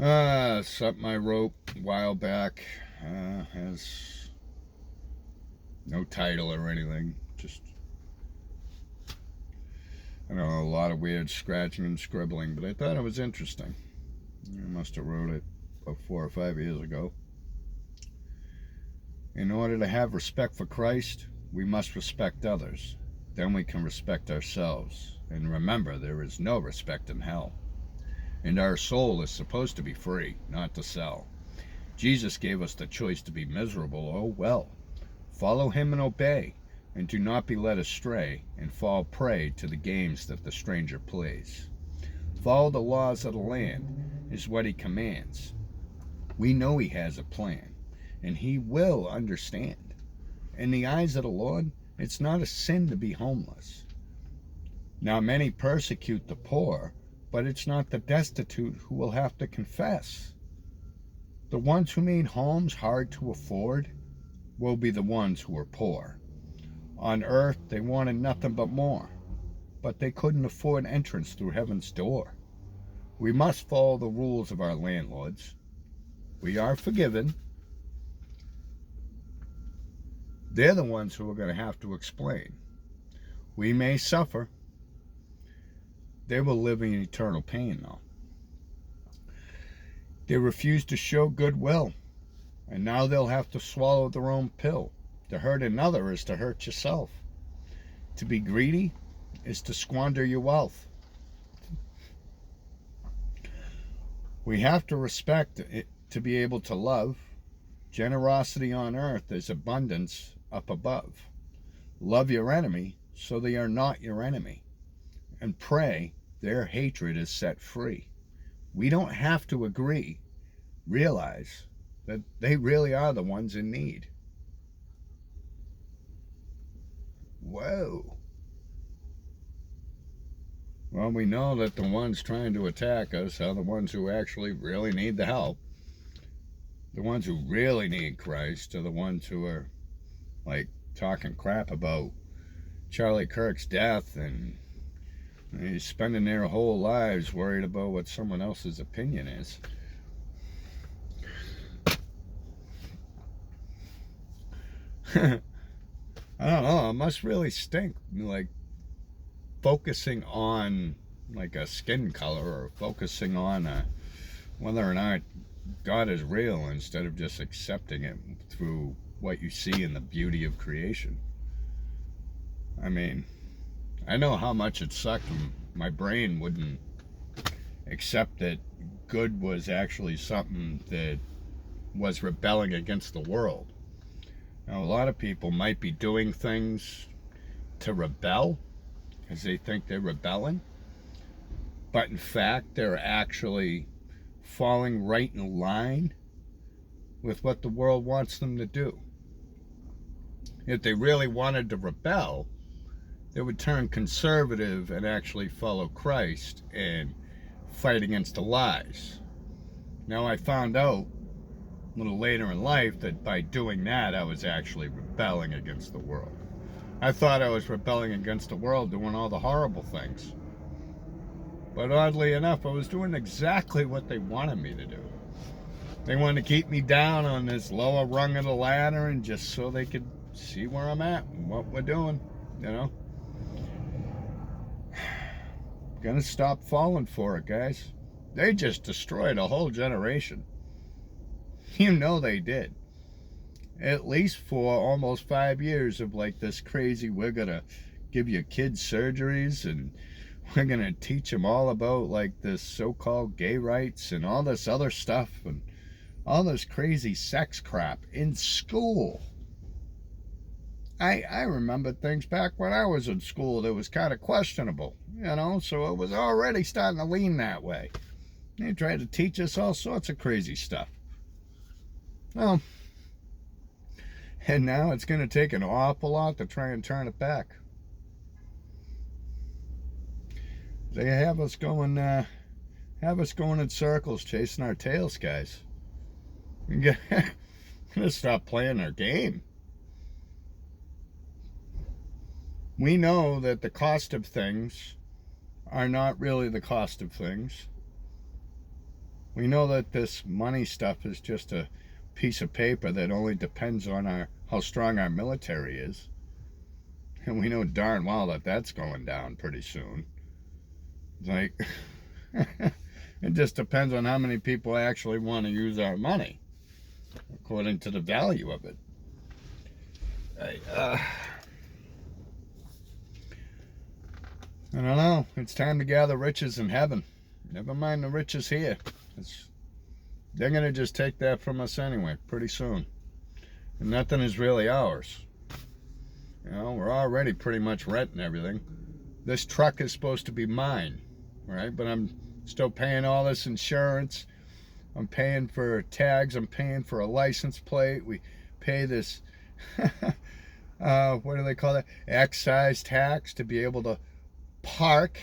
Something I wrote a while back. Has no title or anything. Just, I don't know, a lot of weird scratching and scribbling, but I thought it was interesting. I must have wrote it about 4 or 5 years ago. In order to have respect for Christ, we must respect others. Then we can respect ourselves. And remember, there is no respect in hell. And our soul is supposed to be free, not to sell. Jesus gave us the choice to be miserable. Oh well. Follow him and obey, and do not be led astray and fall prey to the games that the stranger plays. Follow the laws of the land is what he commands. We know he has a plan, and he will understand. In the eyes of the Lord, it's not a sin to be homeless. Now many persecute the poor, but it's not the destitute who will have to confess. The ones who made homes hard to afford will be the ones who are poor. On earth, they wanted nothing but more, but they couldn't afford entrance through heaven's door. We must follow the rules of our landlords. We are forgiven. They're the ones who are going to have to explain. We may suffer. They will live in eternal pain, though. They refuse to show goodwill, and now they'll have to swallow their own pill. To hurt another is to hurt yourself. To be greedy is to squander your wealth. We have to respect it to be able to love. Generosity on earth is abundance up above. Love your enemy so they are not your enemy. And pray their hatred is set free. We don't have to agree. Realize that they really are the ones in need. Whoa. Well, we know that the ones trying to attack us are the ones who actually really need the help. The ones who really need Christ are the ones who are, like, talking crap about Charlie Kirk's death, and he's spending their whole lives worried about what someone else's opinion is. I don't know, it must really stink, like, focusing on, like, a skin color, or focusing on whether or not God is real, instead of just accepting it through what you see in the beauty of creation. I mean, I know how much it sucked when my brain wouldn't accept that good was actually something that was rebelling against the world. Now, a lot of people might be doing things to rebel because they think they're rebelling, but in fact, they're actually falling right in line with what the world wants them to do. If they really wanted to rebel, they would turn conservative and actually follow Christ and fight against the lies. Now, I found out a little later in life that by doing that, I was actually rebelling against the world. I thought I was rebelling against the world, doing all the horrible things. But oddly enough, I was doing exactly what they wanted me to do. They wanted to keep me down on this lower rung of the ladder, and just so they could see where I'm at and what we're doing, you know. Gonna stop falling for it, guys. They just destroyed a whole generation. You know they did. At least for almost 5 years of like this crazy, we're gonna give your kids surgeries, and we're gonna teach them all about like this so-called gay rights and all this other stuff and all this crazy sex crap in school. I remember things back when I was in school that was kind of questionable, you know, so it was already starting to lean that way. They tried to teach us all sorts of crazy stuff. Well, and now it's going to take an awful lot to try and turn it back. They have us going in circles, chasing our tails, guys. We're gonna stop playing our game. We know that the cost of things are not really the cost of things. We know that this money stuff is just a piece of paper that only depends on how strong our military is. And we know darn well that that's going down pretty soon. It's like, it just depends on how many people actually want to use our money, according to the value of it. I don't know. It's time to gather riches in heaven. Never mind the riches here. They're going to just take that from us anyway, pretty soon. And nothing is really ours. You know, we're already pretty much renting everything. This truck is supposed to be mine, right? But I'm still paying all this insurance. I'm paying for tags. I'm paying for a license plate. We pay this, what do they call that? Excise tax to be able to park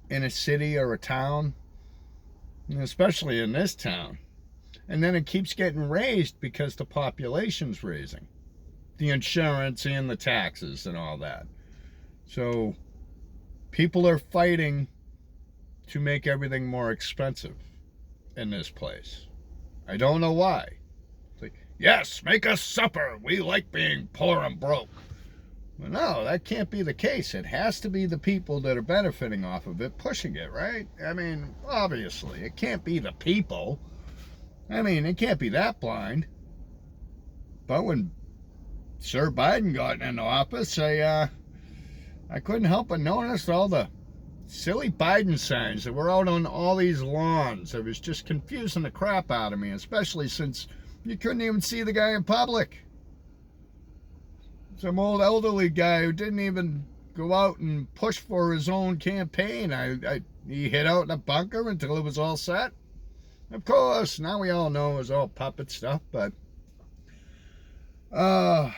in a city or a town, and especially in this town. And then it keeps getting raised because the population's raising. The insurance and the taxes and all that. So people are fighting to make everything more expensive in this place. I don't know why. It's like, yes, make us supper. We like being poor and broke. Well, no, that can't be the case. It has to be the people that are benefiting off of it pushing it, right? I mean, obviously, it can't be the people. I mean, it can't be that blind. But when Sir Biden got into office, I couldn't help but notice all the silly Biden signs that were out on all these lawns. It was just confusing the crap out of me, especially since you couldn't even see the guy in public. Some old elderly guy who didn't even go out and push for his own campaign. He hid out in a bunker until it was all set. Of course, now we all know it was all puppet stuff, but I'm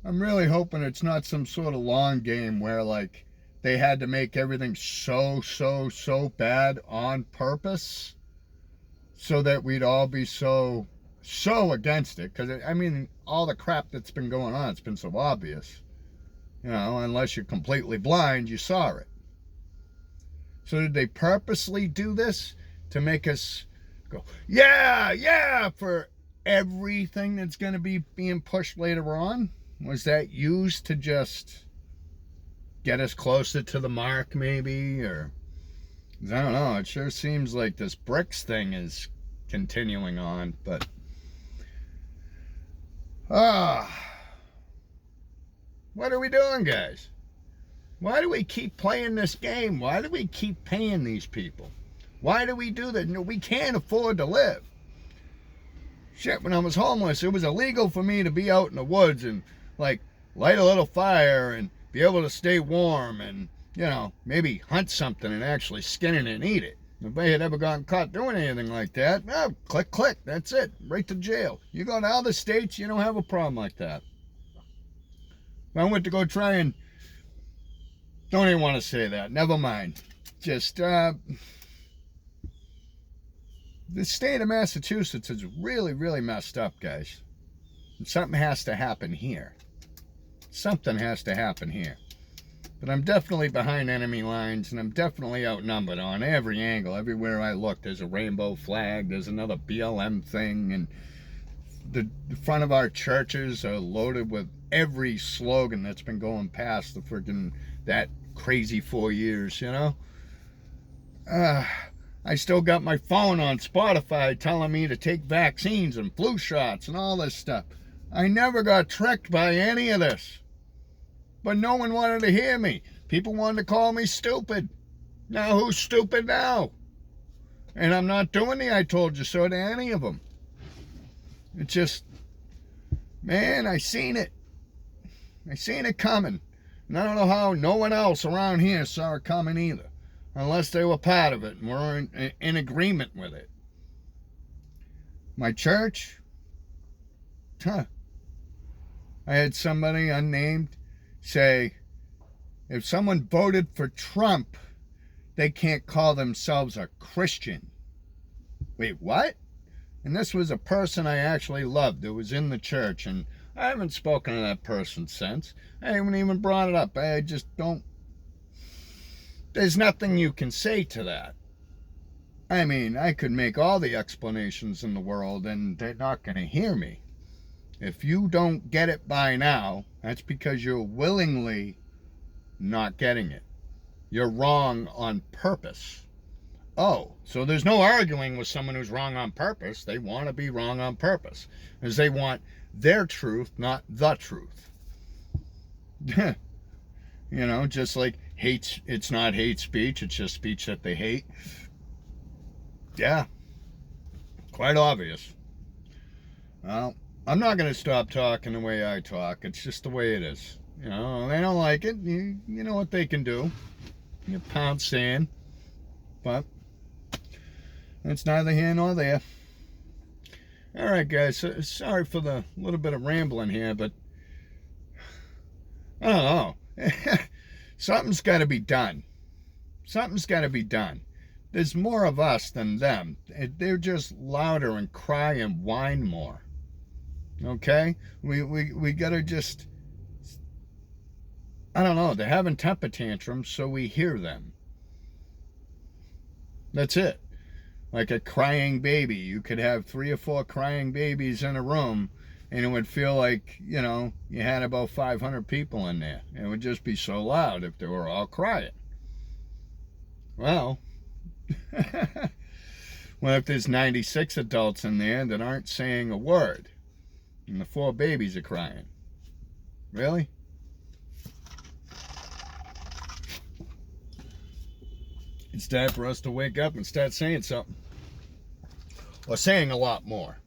really hoping it's not some sort of long game where, like, they had to make everything so bad on purpose so that we'd all be so against it. Because, I mean, all the crap that's been going on, it's been so obvious. You know, unless you're completely blind, you saw it. So did they purposely do this to make us go, yeah, for everything that's going to be being pushed later on? Was that used to just get us closer to the mark, maybe? Or, I don't know. It sure seems like this BRICS thing is continuing on, but what are we doing, guys? Why do we keep playing this game? Why do we keep paying these people? Why do we do that? No, we can't afford to live. Shit, when I was homeless, it was illegal for me to be out in the woods and, like, light a little fire and be able to stay warm and, you know, maybe hunt something and actually skin it and eat it. If I had ever gotten caught doing anything like that, click, that's it, right to jail. You go to other states, you don't have a problem like that. If I went to go try and, don't even want to say that, never mind. Just, the state of Massachusetts is really messed up, guys. And something has to happen here. Something has to happen here. But I'm definitely behind enemy lines, and I'm definitely outnumbered on every angle. Everywhere I look, there's a rainbow flag, there's another BLM thing, and the front of our churches are loaded with every slogan that's been going past the freaking, that crazy 4 years, you know? I still got my phone on Spotify telling me to take vaccines and flu shots and all this stuff. I never got tricked by any of this. But no one wanted to hear me. People wanted to call me stupid. Now who's stupid now? And I'm not doing the I told you so to any of them. It's just, man, I seen it. I seen it coming. And I don't know how no one else around here saw it coming either. Unless they were part of it and were in agreement with it. My church? I had somebody unnamed say, if someone voted for Trump, they can't call themselves a Christian. Wait, what? And this was a person I actually loved that was in the church, and I haven't spoken to that person since. I haven't even brought it up. I just don't. There's nothing you can say to that. I mean, I could make all the explanations in the world and they're not going to hear me. If you don't get it by now, that's because you're willingly not getting it. You're wrong on purpose. Oh, so there's no arguing with someone who's wrong on purpose. They want to be wrong on purpose because they want their truth, not the truth. Just like hate, it's not hate speech, it's just speech that they hate. Yeah, quite obvious. Well, I'm not going to stop talking the way I talk. It's just the way it is. They don't like it. You know what they can do. You pound sand. But it's neither here nor there. All right, guys. Sorry for the little bit of rambling here, but I don't know. Something's got to be done. Something's got to be done. There's more of us than them. They're just louder and cry and whine more. Okay? We got to just, I don't know, they're having temper tantrums, so we hear them. That's it. Like a crying baby. You could have 3 or 4 crying babies in a room, and it would feel like, you had about 500 people in there. It would just be so loud if they were all crying. Well, what if there's 96 adults in there that aren't saying a word, and the 4 babies are crying? Really? It's time for us to wake up and start saying something. Or saying a lot more.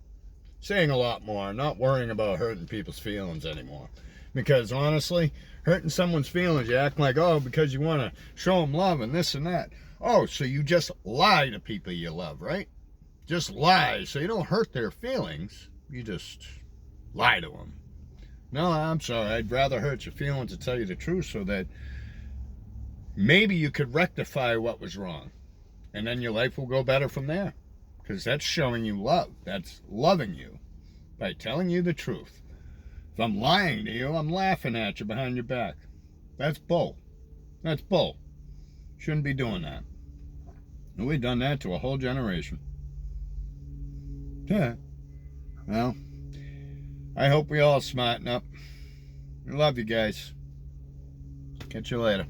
Saying a lot more, not worrying about hurting people's feelings anymore. Because honestly, hurting someone's feelings, you act like, oh, because you want to show them love and this and that. Oh, so you just lie to people you love, right? Just lie, so you don't hurt their feelings. You just lie to them. No, I'm sorry. I'd rather hurt your feelings to tell you the truth so that maybe you could rectify what was wrong. And then your life will go better from there. Because that's showing you love. That's loving you by telling you the truth. If I'm lying to you, I'm laughing at you behind your back. That's bull. That's bull. Shouldn't be doing that. And we've done that to a whole generation. Yeah. Well, I hope we all smarten up. I love you guys. Catch you later.